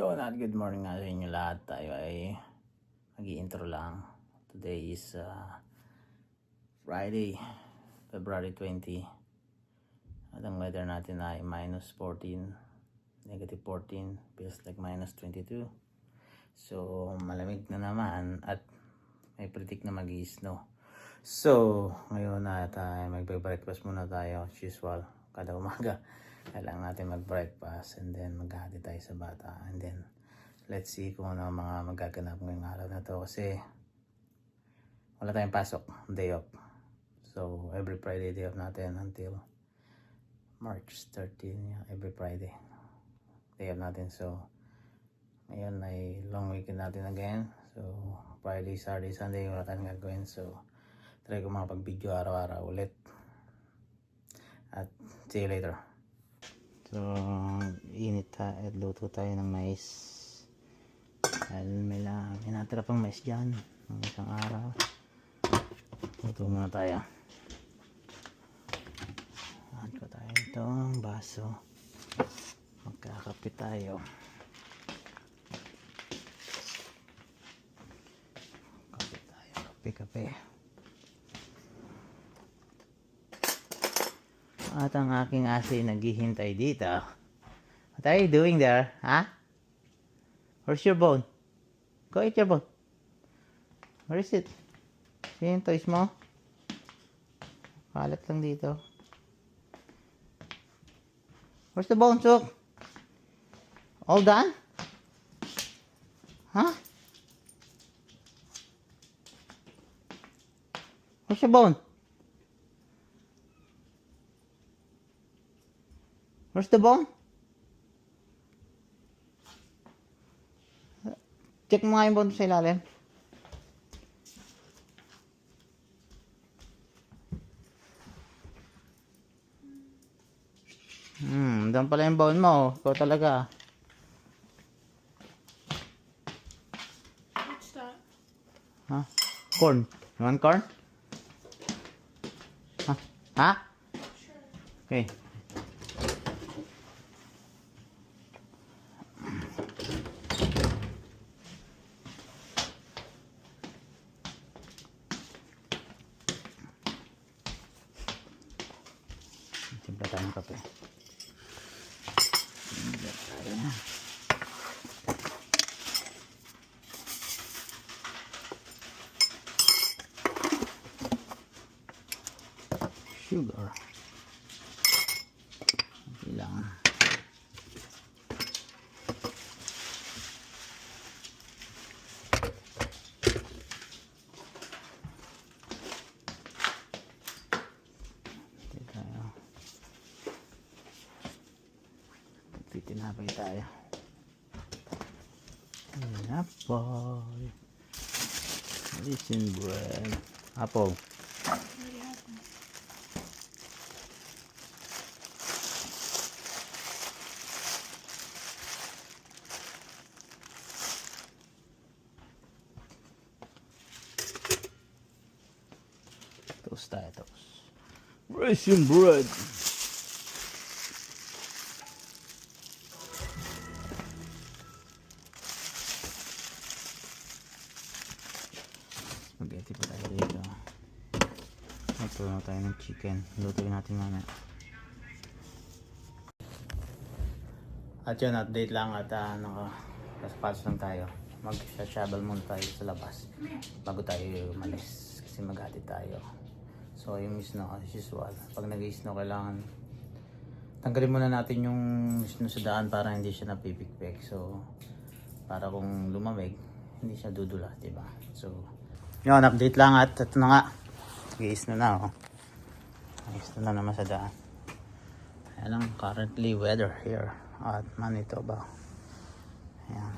Yo, not good morning nga sa inyo lahat. Tayo ay mag-i-intro lang. Today is Friday, February 20. At ang weather natin ay minus 14, negative 14, feels like minus 22. So, malamig na naman at may predict na mag-i-snow. So, ngayon na tayo magbe-breakfast muna tayo as usual. Kada umaga kailangan natin mag-breakfast and then maghahati tayo sa bata and then let's see kung ano mga magaganap ngayong araw na to kasi wala tayong pasok, day off. So every Friday day off natin until March 13, every Friday day off natin. So ngayon ay long weekend natin again. So Friday, Saturday, Sunday wala tayong gagawin. So try ko makapag-video araw-araw ulit. At see you later. So, init tayo at luto tayo ng mais. Dahil may natira pang mais dyan ng isang araw. Luto muna tayo. Add ko tayo itong baso. Magkakape tayo. Kape tayo. Kape. At ang aking aso naghihintay dito. What are you doing there? Huh? Where's your bone? Go eat your bone. Where is it? See yung toys mo? Kalat lang dito. Where's the bone, Sook? All done? Huh? Where's your bone? Where's the bone? Check mo nga yung bone sa ilalim. Doon pala yung bone mo. Ikaw talaga. What's that? Huh? Corn. You want corn? Huh? Huh? Sure. Okay. Timpla tayong kape. Sugar. Kailangan. Tinapay tayo. Tinapay. Raisin bread. Apple. Toast tayo, toast. Raisin bread. Spaghetti pa tayo dito. Magpuno tayo ng chicken. Lutuin natin mamaya. At yun, update lang at nakapasos lang tayo. Mag-shovel muna tayo sa labas bago tayo umalis kasi maghati tayo. So yung snow as usual, pag nag-snow kailangan tanggalin muna natin yung snow sa daan para hindi siya napipikpik. So para kung lumamig hindi siya dudula, diba? So yun, update lang at ito na nga. Nag-i-snow na, oh. Nag-i-snow na naman sa daan. Ayan ang currently weather here at Manitoba. Ayan.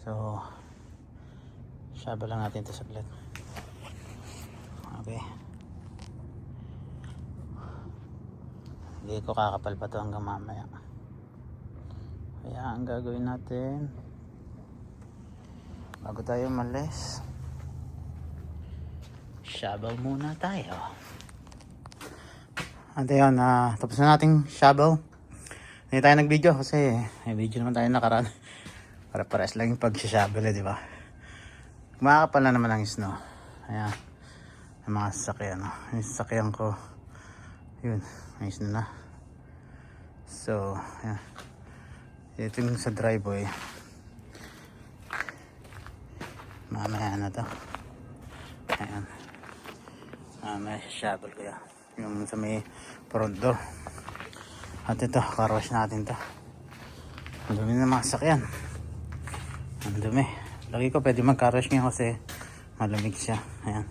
So, shovel lang natin ito saglit. Okay. Hindi ko kakapal pa ito hanggang mamaya. Kaya ang gagawin natin bago tayo umalis, shovel muna tayo. At ayun, tapos na nating shovel. Hindi tayo nag-video kasi may video naman tayo nakaraan. Para pares lang yung pag-shovel, di ba? Kumakapal na naman ang snow. Ayan. Yung mga sasakyan. No? Yung sasakyan ko. Yun. May snow na. So, ayan. Ito yung sa driveway. Mamaya na to. Ayan. Mamaya shovel ko yan. Yung sa may front door. At ito, car wash natin to. Ang dumi na mga sasakyan. Ang dumi. Lagi ko pwede mag-car wash ngayon kasi malamig siya. Ayan.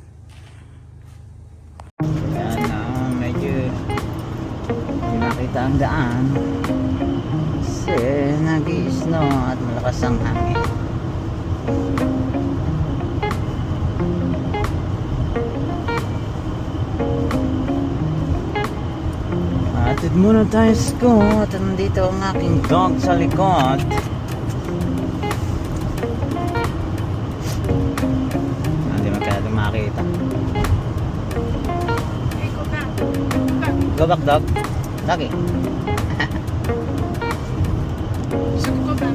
Ayan na, medyo hindi nakita ang daan. Kasi nag-i-snow at malakas ang hangin. Atid muna tayo sa school at nandito ang aking dog sa likod. Hindi masyadong makita. Go back, dog. Doggy. Go back.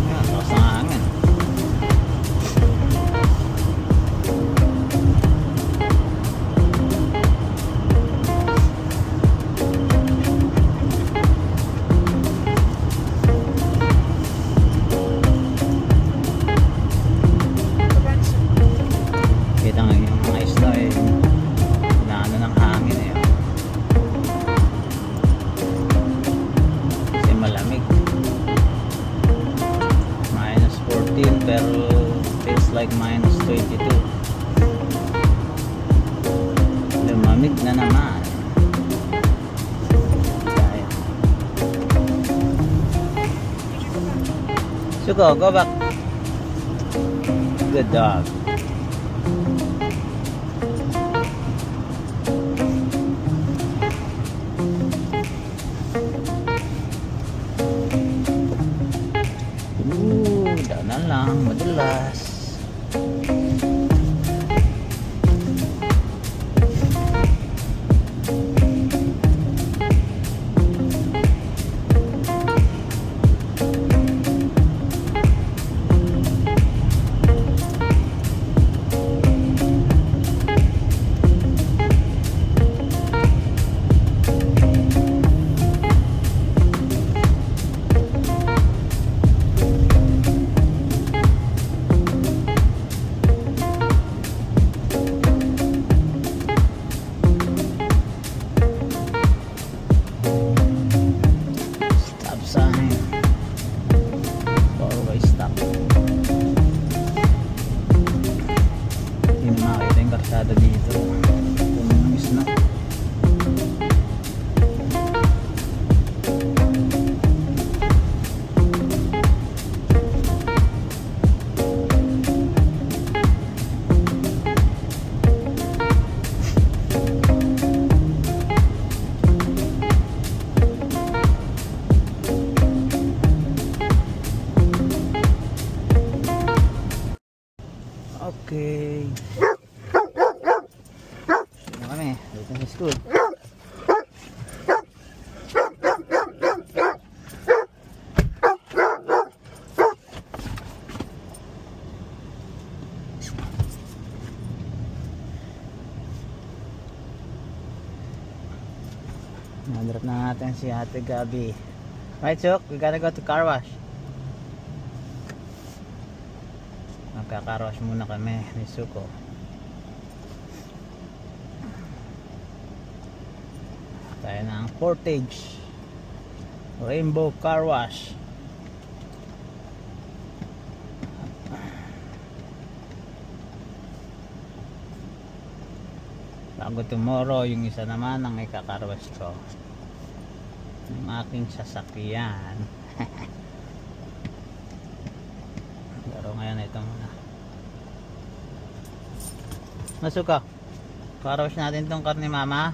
Ayan, lakas ng hangin. Kita nga yung mga isla eh, inaano ng hangin eh. Kasi malamig. Minus 14 pero feels like minus 22. Lumamig na naman. Kaya. Suko, go back. Good dog. Daanan lang, madulas. Stop sign. Always stop. Hindi na makita yung karsada dito. Puno ng snow. Okay. Ano kami? Dito sa school. Nadrop na natin si Ate Gabi. Right, Chok? We gotta go to car wash. Magkakarosh muna kami ni Suko. Tayo na ang Portage Rainbow Car Wash. Bago tomorrow, yung isa naman ang ikakarwash ko, yung aking sasakyan. Pero ngayon ito muna. Masuka, karwash natin tong car ni Mama.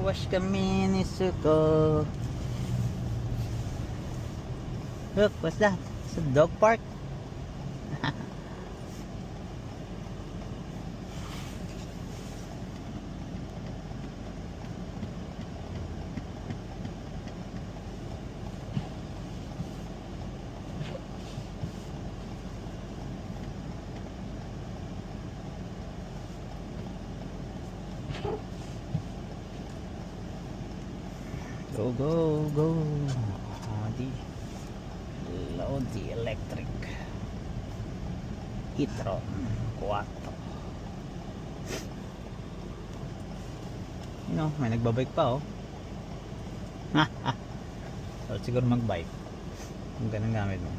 wash kami ni Suko. Look, what's that? It's a dog park. Go, go, go. Lodi Electric e-tron 4. May nagbabike pa, oh. So, siguro magbike kung ganun gamit mo.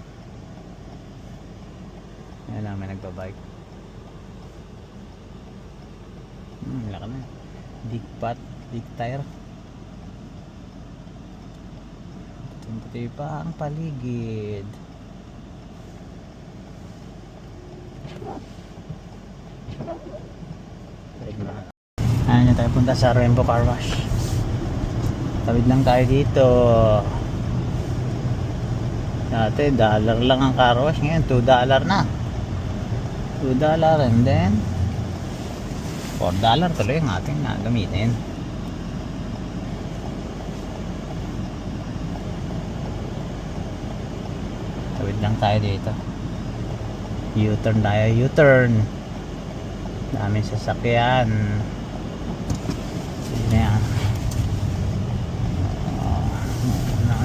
Ayan lang, may nagbabike. Laka na. Big pot, big tire. Puti pa ang paligid. Ano tayo punta sa Rainbow Car Wash. Tawid lang tayo dito. Dati dollar lang ang car wash, ngayon $2 na. $2 and then $4 tuloy ang ating gamitin. Tawid lang tayo dito. U-turn tayo, U-turn. Daming sasakyan. Sino yan?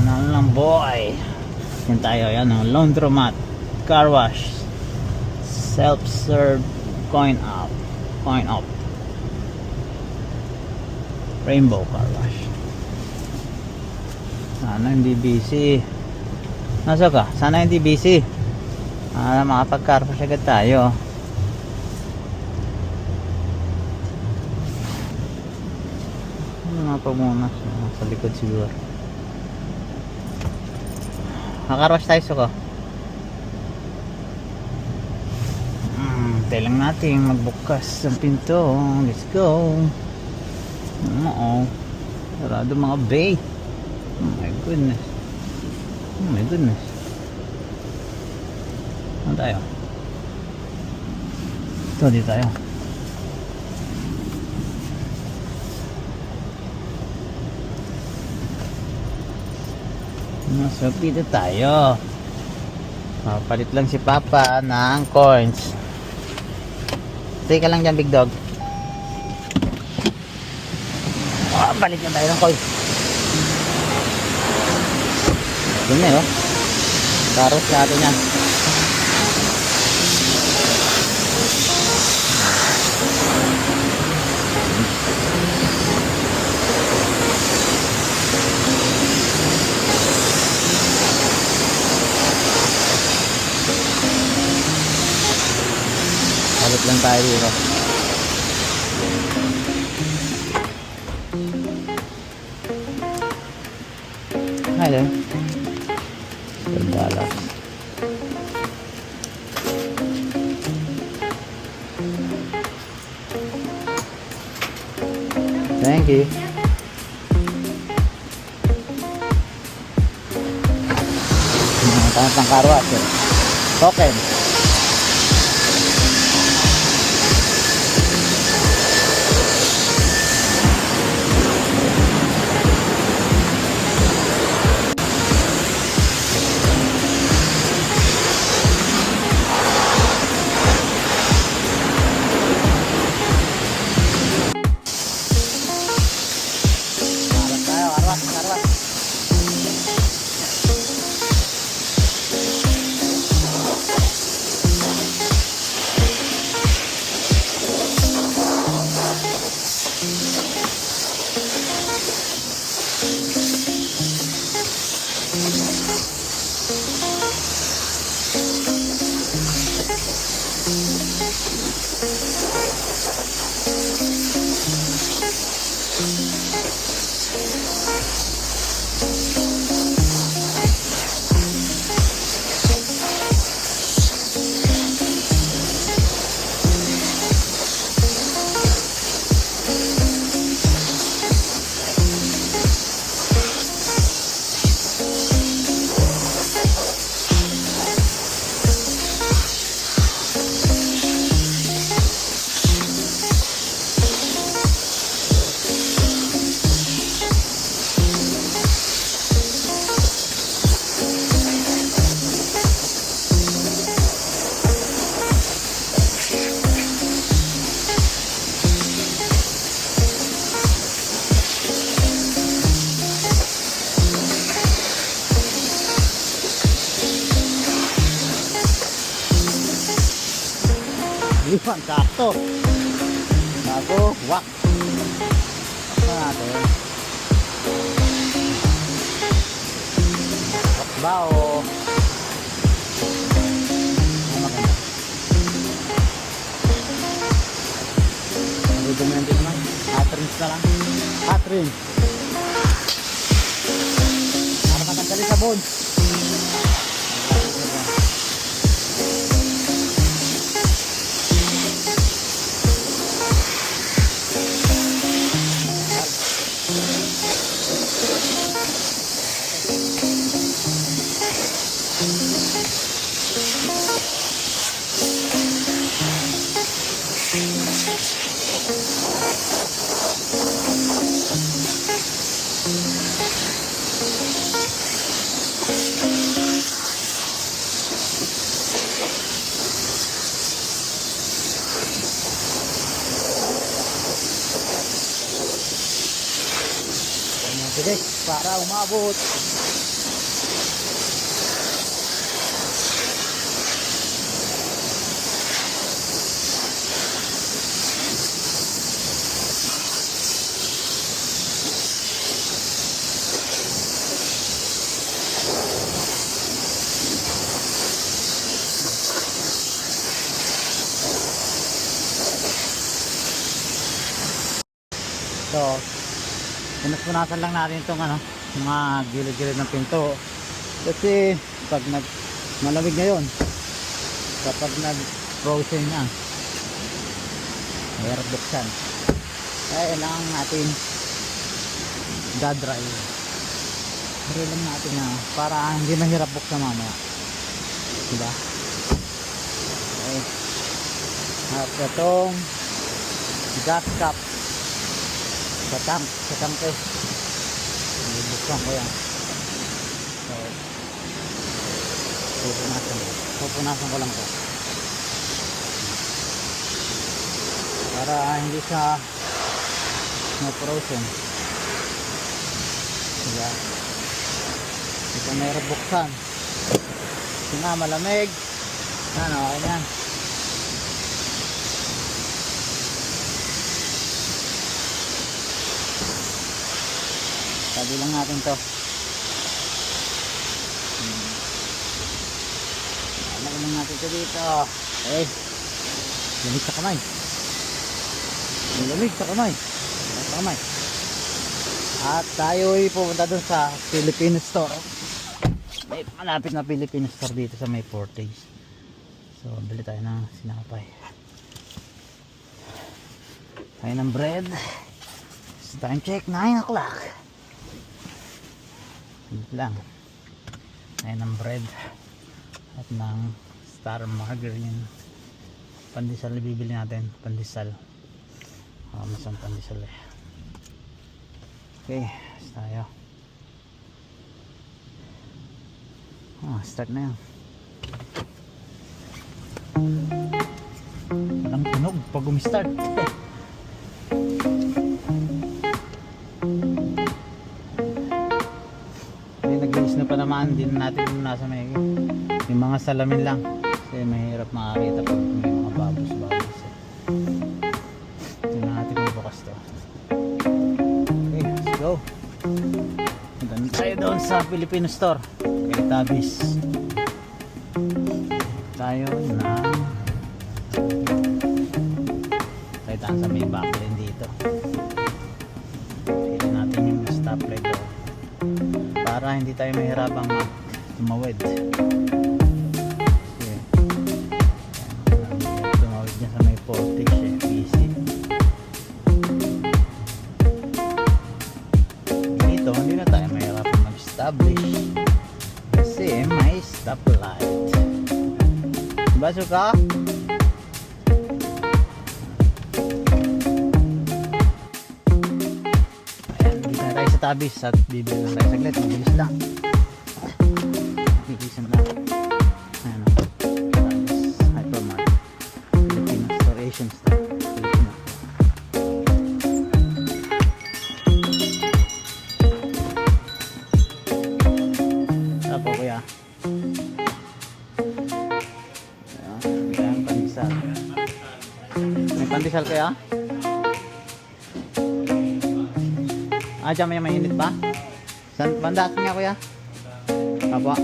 Ano lang boy. Yan tayo, yan o. Laundromat, car wash, self-serve, coin up. Rainbow Car Wash. Sana hindi busy. Nasa ka? Sana hindi busy. Makapag-car wash agad tayo. Mga pamuna sa likod siguro. Car wash tayo, Suko. Tayo lang natin magbukas ang pinto. Let's go. Oo. Sarado mga bay. Oh my goodness. Oh my goodness. Ano tayo? Ito, dito tayo. So, dito tayo. Palit lang si Papa ng coins. Teka lang dyan, big dog. Palit na tayo ng coins. Dumi, oh. Karos natin yan. Palit lang tayo dito. Hi there. $10. Thank you. Tanong car wash. Token. Iwan, sakto. Bago, wak. Sakto natin. Bao. Maganda. Nagdudumi din naman. Hot rinse na lang. Hot rinse. Para matanggalin sabon. Sige, para umabot. So, pinupunasan lang natin itong mga gilid-gilid ng pinto kasi pag malamig ngayon, kapag nag-frozen na, mahirap buksan, kaya kailangan natin da-dry. Dry lang natin para hindi mahirap buksan mamaya, diba? Okay. At itong gas cap sa tangke, bubuksan ko yan. So, pupunasan ko lang to para hindi siya ma-frozen, diba? Hindi ka mayroon buksan kasi nga malamig yan, okay yan. Sabi lang natin to. Alagay lang natin ito dito. Okay. Lamig sa kamay. Lamig sa kamay. At tayo ay pupunta doon sa Philippine Store. May malapit na Philippine Store dito sa may Portage. So, bili tayo ng sinapay. Tayo ng bread. So, time check, 9 o'clock. Lang ay ng bread at ng star margarine. Pandesal bibili natin, pandesal. Masang pandesal eh. Okay, tayo. Start na yan. Walang tunog pag umistart. Na pa naman, din natin nasa may mga salamin lang kasi mahirap makakita pag may mga babos hindi na natin bukas to. Okay, let's go. Punta tayo doon sa Philippine Store kay Tabis. Tayo na tayo sa may backline dito. Pili natin yung stoplight doon para hindi tayo mahirapang tumawid. Kasi tumawid niya sa may Portage busy. Dito hindi na tayo mahirapang mag-establish kasi may stoplight. Diba suka? Tabis at bibili lang tayo saglit, mabilis lang, bilisan lang. Ayan o, Tabis Hypermart Filipino Store, Asian Store Filipino. Tapo kuya, ayan, pandesal. pandesal kaya? Dyan may mainit pa? Saan? Bandasin nga kuya? Apo.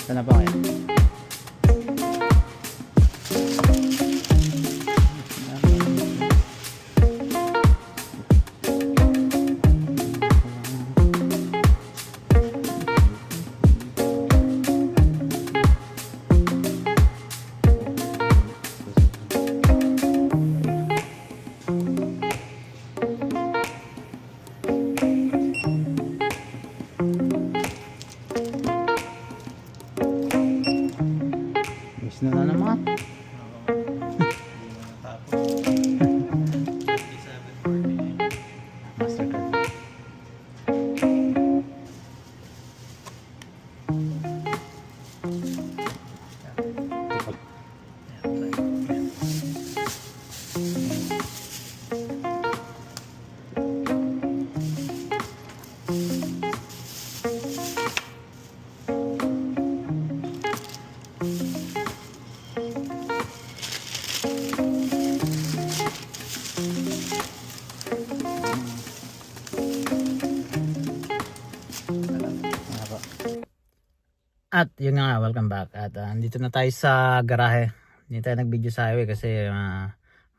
Sana ba kaya? Miss na naman. Mastercard. At yun nga, welcome back. At andito na tayo sa garahe. Hindi tayo nag-video sa highway kasi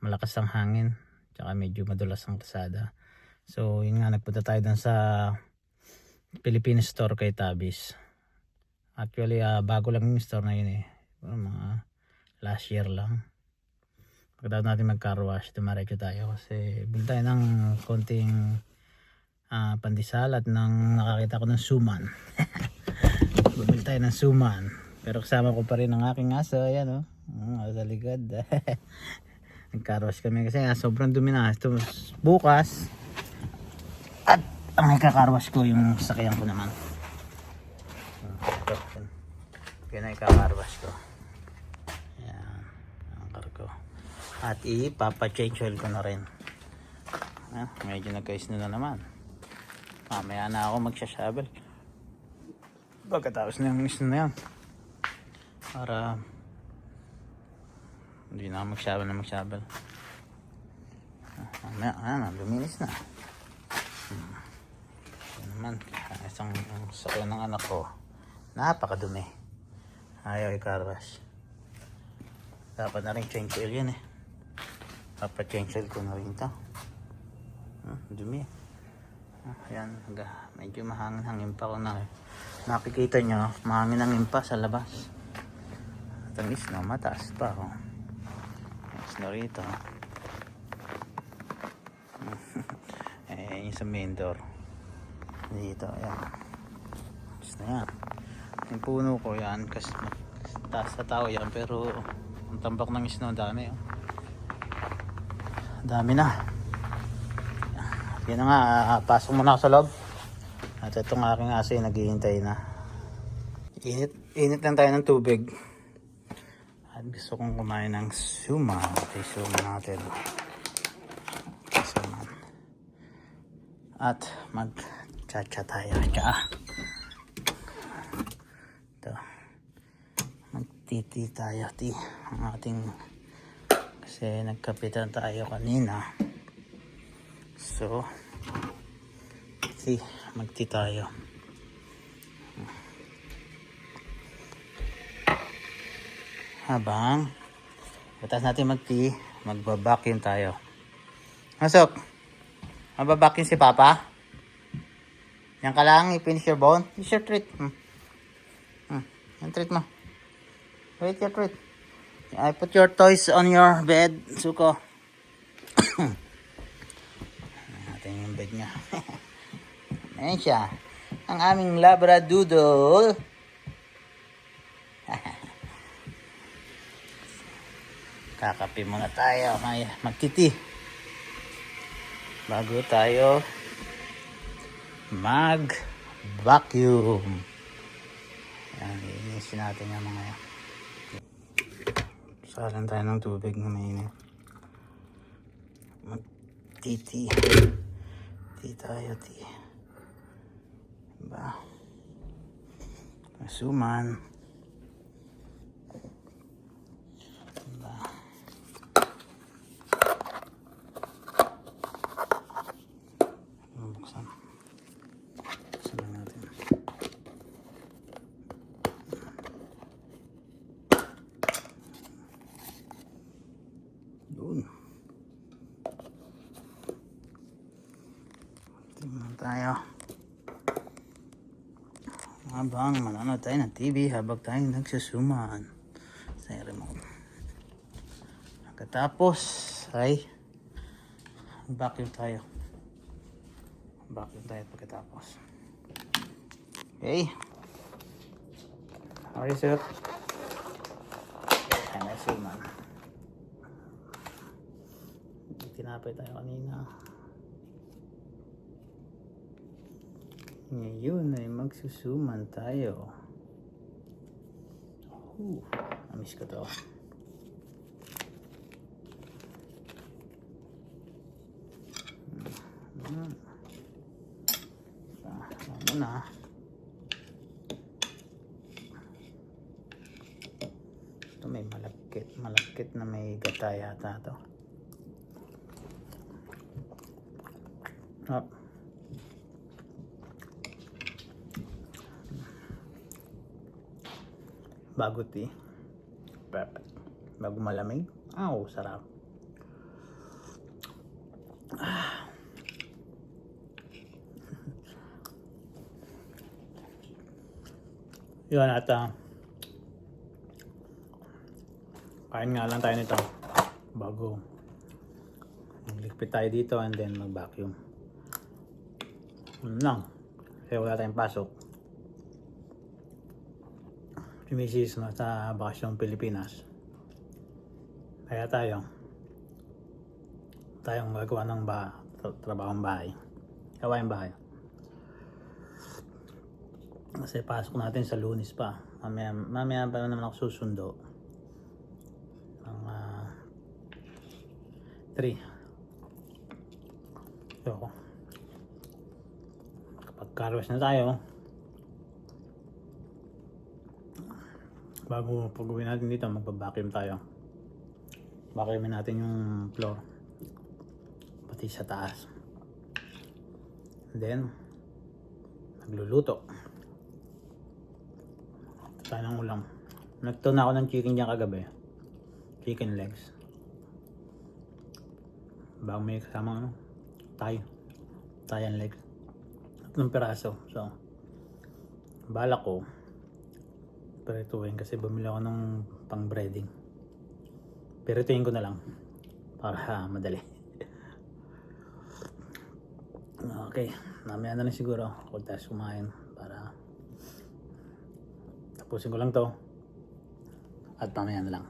malakas ang hangin. Tsaka medyo madulas ang kalsada. So yun nga, nagpunta tayo dun sa Philippine store kay Tabis. Actually, bago lang yung store na yun eh. Mga last year lang. Pagkatapos natin mag-car wash, dumaretso tayo. Kasi bili tayo ng konting pandesal at nang nakakita ko ng suman. Bumili tayo ng suman. Pero kasama ko pa rin ang aking aso. Ayan o. Sa likod. Nag-car wash kami kasi sobrang dumi na. Ito, bukas. At ang ika-car wash ko yung sakyan ko naman. Yan ang ika-car wash ko. Ayan. Ang car ko. At ipapa-change oil ko na rin. Medyo nagka-isno na naman. Mamaya na ako magsasabel. Pagkatapos na yung isno na yan. Para hindi na magsabel. Mamaya, luminis na. Yan naman. Isang sakyan ng anak ko. Napakadumi. Ayaw i-car wash. Dapat na rin change oil yan eh. Papa-change oil ko na rin ito. Dumi. Ayan, medyo mahangin-hangin pa ako na eh. Nakikita nyo, mahangin-hangin pa sa labas. At ang isno, mataas pa ako. Isno rito. Yung sa main door. Dito, ayan. Isno yan. Yung puno ko yan, kasi taas sa tao yan, pero ang tambak ng isno, dami. Dami na. Yan na nga, pasok muna ako sa loob. At itong aking aso ay naghihintay na. Init lang tayo ng tubig. At gusto kong kumain ng suman. Okay, suman natin. Suman. At mag-cha-cha tayo. Cha. Ito. Mag-tea tayo. Tea. Ang ating... Kasi nagkapitan tayo kanina. So, see, Mag-tea tayo. Habang batas natin mag-tea, magbabakin tayo. Masok! Mababakin si Papa? Yan ka lang, i-finish your bone. It's your treat. Yung treat mo. Wait, your treat. I put your toys on your bed, Suko. Natin yung bed niya. Ayan siya. Ang aming Labradoodle. Kakape muna tayo. Magtiti. Bago tayo mag-vacuum. Ayan, iinisin natin yung mga yan. Salan tayo ng tubig na mainit. Mag-tea. Tea tayo, tea. Diba? Masuman. Diba? Buksan. Buksan lang natin. Doon. Tingnan tayo. Habang manonood tayo ng TV, habang tayo nagsusuman sa remote. Pagkatapos ay vacuum tayo. Vacuum tayo pagkatapos. Okay. How are you, sir? Ay, nagsuman. Tinapay tayo kanina. Ngayon ay magsusuman tayo. Namiss ko to. Muna. Ito may malakit na may gata yata to. Up. Bago tea. Perfect. Bago malamig. Sarap. Yun at kain nga lang tayo nito bago magligpit tayo dito and then mag-vacuum. Lang. Kasi wala tayong pasok. Si Mrs. nasa bakasyon Pilipinas. Kaya tayong gagawa ng trabahong bahay. Gawain bahay. Kasi pasok natin sa Lunes pa. Mamaya pa naman ako susundo. Ang 3. So, kapag carwash na tayo, bago pag-uwi natin dito, magpa-vacuum tayo. Vacuumin natin yung floor. Pati sa taas. And then, magluluto. Tayo ng ulam. Nagtuna ako ng chicken dyan kagabi. Chicken legs. Bago may kasama Thailand legs. 3 piraso. So, balak ko perituin kasi bumili ako ng pang breading. Perituin ko na lang para madali. Okay, mamaya na lang siguro ako tayo kumain para tapusin ko lang to at mamaya na lang.